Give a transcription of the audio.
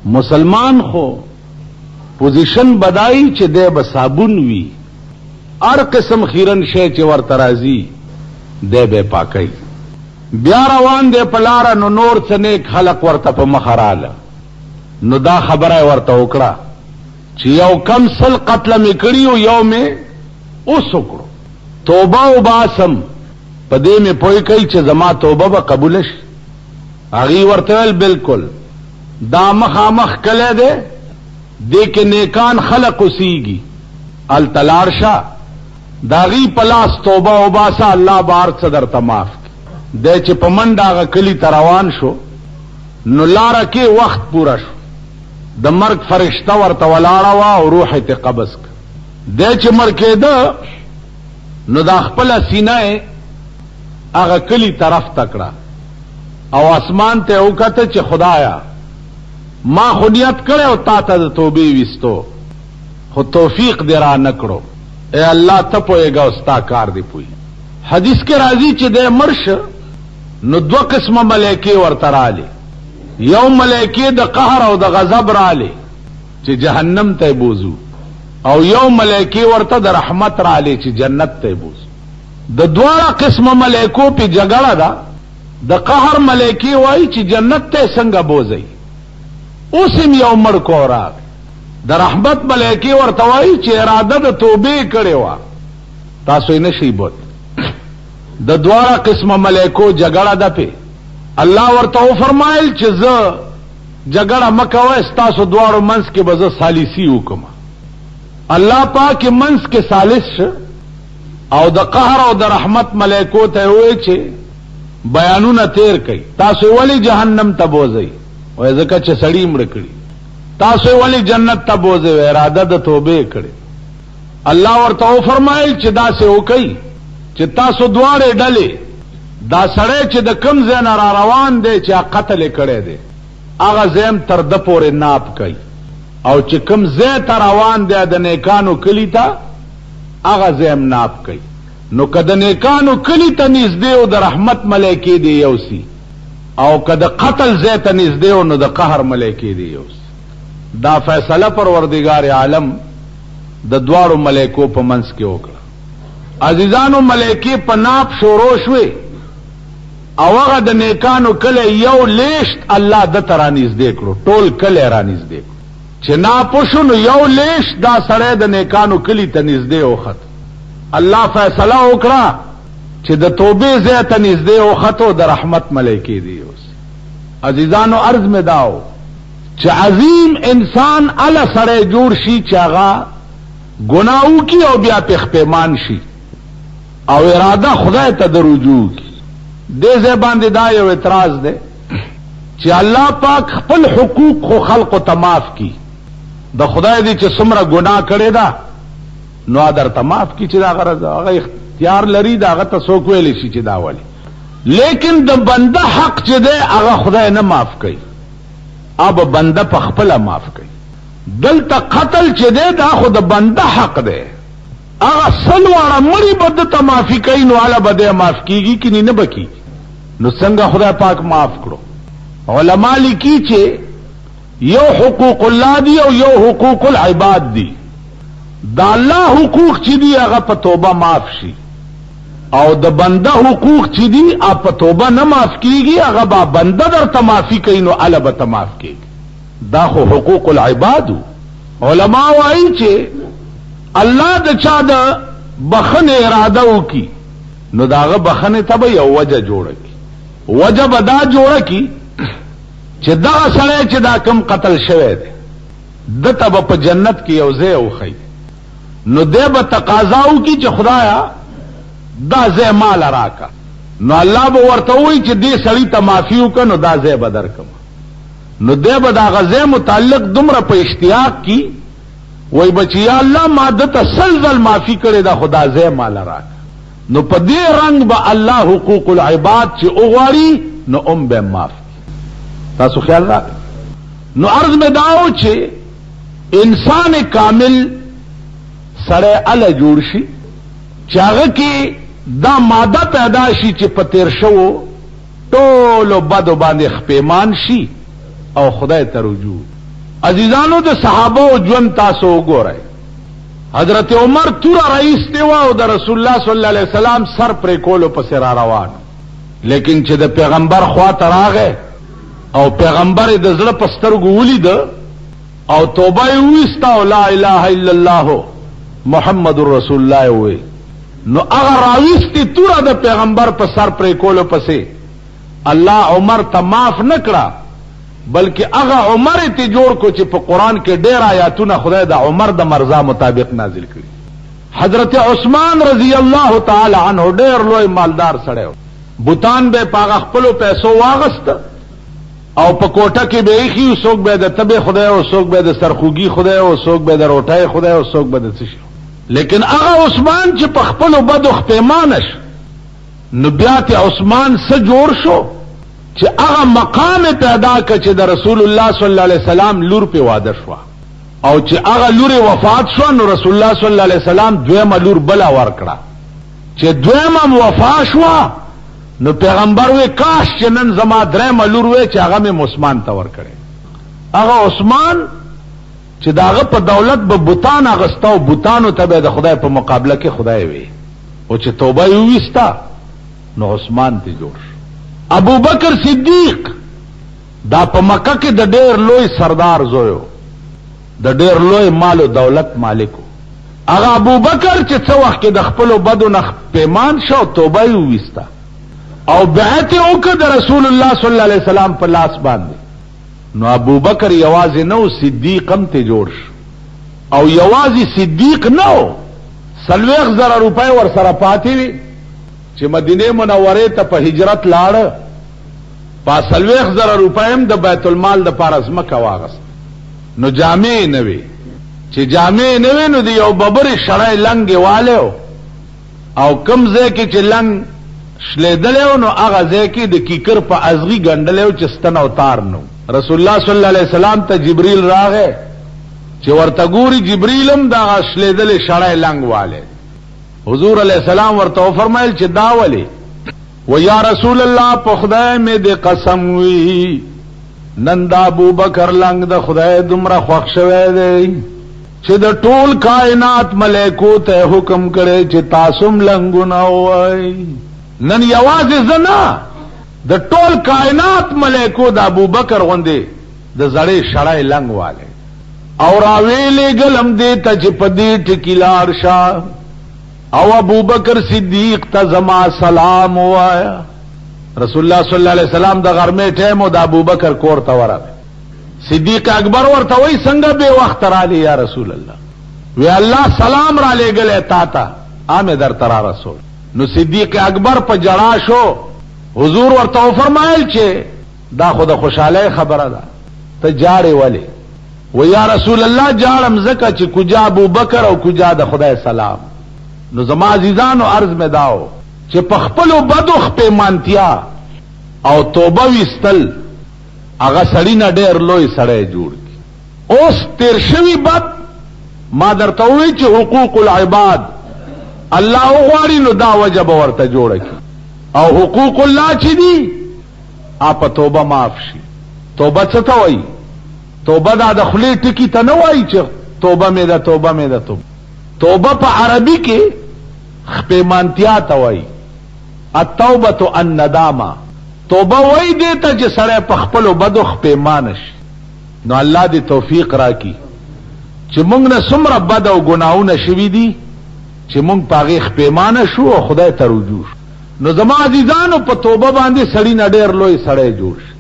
مسلمان خو پوزیشن بدائی چې دے بصابون وی هر قسم خیرن شے چې ورته راځي دے بے پاکی بیا روان دے پلارا نو نور څه نیک خلق ورته په مخ رااله نو دا خبره ورته وکړه چې یو کم سل قتل می کړیو یو می اوس وکړو توبه وباسم په دې می پوي کوي چې زما توبه به قبول شي هغه ورته ویل بالکل دا مخامخ کله ده دې کې نیکان خلق وسیږي التلارشا داغي پلاس توبه وباسا الله بار صدر تماف دې چې پمنډا غ کلی تروان شو نو لار کې وخت پورا شو د مرګ فرشتہ ورته ولاړه وا او روح ته قبض دې چې مر کېده نو دا خپل سینه هغه کلی طرف تکړه او اسمان ته وکړه چې خدایا ما خودیت کړه او تا ته د توبې وستو خو توفیق دې را نکړو اے الله ته پوهېږه او ستا کار دی پوي حدیث کې راځي چې د مرش نو دو قسمه ملائکې ورته رااله یو ملائکه د قهر او د غضب رااله چې جهنم ته بوزو او یو ملائکه ورته د رحمت رااله چې جنت ته بوزو د دواړه قسمه ملائکو په جګړه ده د قهر ملائکه وایي چې جنت ته څنګه بوزي اوسم یو مړ کو راغ د رحمت ملائکه ورته وایي چې اراده د توبې کړې و تاسو یې نشئ بوت د دواړه قسمه ملائکو جګړه ده په الله ورته فرمایل چې زه جګړه مکوه تاسو دواړو منس کې به زه ثالثي وکم الله پاک منس کې ثالث او د قهر او د رحمت ملائکو ته وایي چې بیانونه تیر کوي تاسو ولی جهنم ته بوزئ وای ځکه چې سړی مړ کړي تاسو ولی جنت ته بوزئ اراده د توبې کړي الله ورته فرمایل چې دا څه وکړي چې تاسو دواړه ډلې دا سړی چې د کم ځای نه را روان دی چې قتل کړی دی هغه زم تر د پورې ناپ کوي او چې کم ځای ته روان دی د نیکانو کلی ته هغه زم ناپ کوي نو که د نیکانو کلی ته نږدې او د رحمت ملائکې دی یوسي او که د قتل ځای ته نږدې نو د قهر ملائکې دی یوسي دا فیصله پروردگار عالم د دواړو ملائکو په منځ کې وکړه عزیزانو ملائکې په ناپ شروع شوې او هغه د نیکانو کله یو لیشت الله د تر نږدې کړو ټول کله را نږدې کړو چې ناپوښو نو یو لیشت دا سړی د نیکانو کلی ته نږدې وخت الله فیصله وکړه چې د توبې ځای ته نږدې وختو د رحمت ملائکې دی اوس عزیزانو عرض مې داو چې عظیم انسان اله سړی جوړ شي چې هغه ګناو کی او بیا پښپېمان شي او اراده خدای ته د رجوع کی دې ځای باندې دا یو اعتراض دی چې الله پاک خپل حقوق خو خلق ته معاف کی د خدای دې چې څومره ګناه کړی دا نو در ته معاف کی چې دا غرض هغه اختیار لري دا هغه ته څوک ویلی شي چې دا ولی لیکن د بنده حق چې دی هغه خدای نه معاف کوي اب بنده په خپل معاف کوي دلته قتل چې دی دا خو د بنده حق دی هغه سلواړه مړی بد ته معافي کوي نو اعلی بده معاف کیږي کی نه بکی نو څنګه خدای پاک معاف کړو علما لیکي چې یو حقوق الله دی او یو حقوق العباد دی دا الله حقوق چې دی هغه په توبه معاف شي او د بنده حقوق چې دی هغه په توبه نه معاف کیږي هغه با بنده درته معافي کوي نو اعلی به معاف کیږي دا خو حقوق العباد علما وايي چې الله د چا د بخنه اراده وکي نو داغه بخنه ته یو وجه جوړه کی وجه به دا جوړه کی چې دا سړی چې دا کم قتل شوی دی د ته په جنت کې یو ځای وخی نو دی به تقاضا وکي چې خدایا دا ځای مال راکا نو الله به ورته وایي چې دې سړی ته معافي وکړه نو دا ځای به درکم نو دی به دا غزه متعلق دومره په اشتیاق کی وای بچیا الله ما د تسلزل معافی کړي دا خدا زې مال راک نو په دې رنگ به الله حقوق العباد چې اوغاری نو به معاف تاسو خیال راک نو عرض میں داو چې انسان کامل سره ال جوړ شي چې هغه کې دا ماده پیدا شي چې په تیر شو ټول بد باندې خپېمان شي او خدای ته رجوع عزیزانو د صحابه او ژوند تاسو وګورئ. حضرت عمر تورا رئیس دیوا او د رسول الله صلی الله علیه وسلم سر پر کولو پس را روان، لیکن چې د پیغمبر خوا ته راغی او پیغمبر د زړه په سترګو ولید او توبه یې وستا او لا اله الا الله محمد رسول الله وی، نو هغه راويستي تورا د پیغمبر په سر پر کولو پسې الله عمر ته معاف نکړه، بلکې هغه عمر ته جوړ کو چې په قران کې ډېر آیاتونه خدای د عمر د مرزا مطابق نازل کړي. حضرت عثمان رضی الله تعالی عنہ ډېر لوی مالدار سړی، بوتان به پاغه خپل پیسو واغست او په کوټه کې به یې څوک به د تبه خدای او څوک به د سرخوږي خدای او څوک به د روټای خدای او څوک به د څه، لیکن هغه عثمان چې په خپل بدو خپېمانش نو بیا ته عثمان سره جوړ شو چې هغه مقام پیدا کړ چې د رسول الله صلی الله علیه وسلم لور په واده شو او چې هغه لور وفات شو نو رسول الله صلی الله علیه وسلم دویمه لور بلا ورکړه. چې دویمه وفات شو نو پیغمبر وی کاش چې نن زما درېمه لور وی چې هغه مې عثمان ته ورکړي. هغه عثمان چې داغه په دولت به بوتان اغستاو، بوتانو ته به د خدای په مقابله کې خدای وی، او چې توبه یې وستا نو عثمان ته جوړ شو. ابو بکر صدیق دا په مکه کې د ډېر لوی سردار زویو، د ډېر لوی مال او دولت مالکو. هغه ابو بکر چې څو وخت کې د خپل بدو نه پیمان شو، توبه یې وستا او بیعت وکړه د رسول الله صلی الله علیه وسلم په لاس باندې. نو ابو بکر یوازې نو صدیق هم ته جوړ شو، او یوازې صدیق نو 40,000 روپۍ ور سره پاتې وي چې مدینه منوره ته په هجرت لاړ، په 40,000 روپۍ هم د بیت المال د پاره ځمکه واغست. نو جامع نه وي، چې جامع نه وي نو د یو ببر شړای لنګ والو او کم ځای کې چې لنګ شلیدلو نو هغه ځای کې د کیکر په ازغي ګنډلو چې ستن او تار نو. رسول الله صلی الله علیه وسلم ته جبرئیل راغی چې ورته ګوري جبرئیلم دا شلیدل شړای لنګ والے. حضور علیہ السلام ورته فرمایل چې دا ولی و یا رسول الله په خدای مې د قسم وی نن دا ابو بکر لنګ د خدای دومره خوښ شوی دی چې د ټول کائنات ملائکو ته حکم کړي چې تاسو لنګونه وای. نن یوازې زنا د ټول کائنات ملائکو د ابو بکر غوندې د زړې شړای لنګ والے او راویلې ګلم دې ته چې پدې ټکیلار شاه او ابو بکر صدیق ته زما سلام وایا. رسول الله صلی الله علیه وسلم د غرمې ټیم او د ابو بکر کور ته ورغی. صدیق اکبر ورته وای څنګه به وخت را لې یا رسول الله؟ وی الله سلام را لېګلې تا ته امه در تر رسول. نو صدیق اکبر په جړا شو. حضور ورته فرمایل چې دا خو د خوشاله خبره ده، ته جاړې ولی؟ و یا رسول الله جاړم زکه چې کوجا ابو بکر او کوجا د خدای سلام. نو زما عزیزانو عرض می داو چې په خپل بدو خپېمانتیا او توبه وستل هغه سړی نه ډېر لوی سړی جوړ کی. اوس تیر شوی بد ما درته وی چې حقوق العباد الله غواړي نو دا وجب ورته جوړ کی، او حقوق الله چې دي اپ توبه معاف شي. توبه څه ته وایي؟ توبه دا د خلی ټکی ته نه وایي چې توبه مې ده توبه مې ده. توبه په عربي کې خپېمانتیا ته وایي. التوبه الندامه. توبه وایي دې ته چې سړی په خپلو بدو خپېمان شي. نو الله دې توفیق راکړي چې موږ نه څومره بد او ګناهونه شوي دي چې موږ په هغې خپېمانه شو او خدای ته رجوع شو. نو زما عزیزانو په توبه باندې سړی نه ډېر لوی سړی جوړ شي.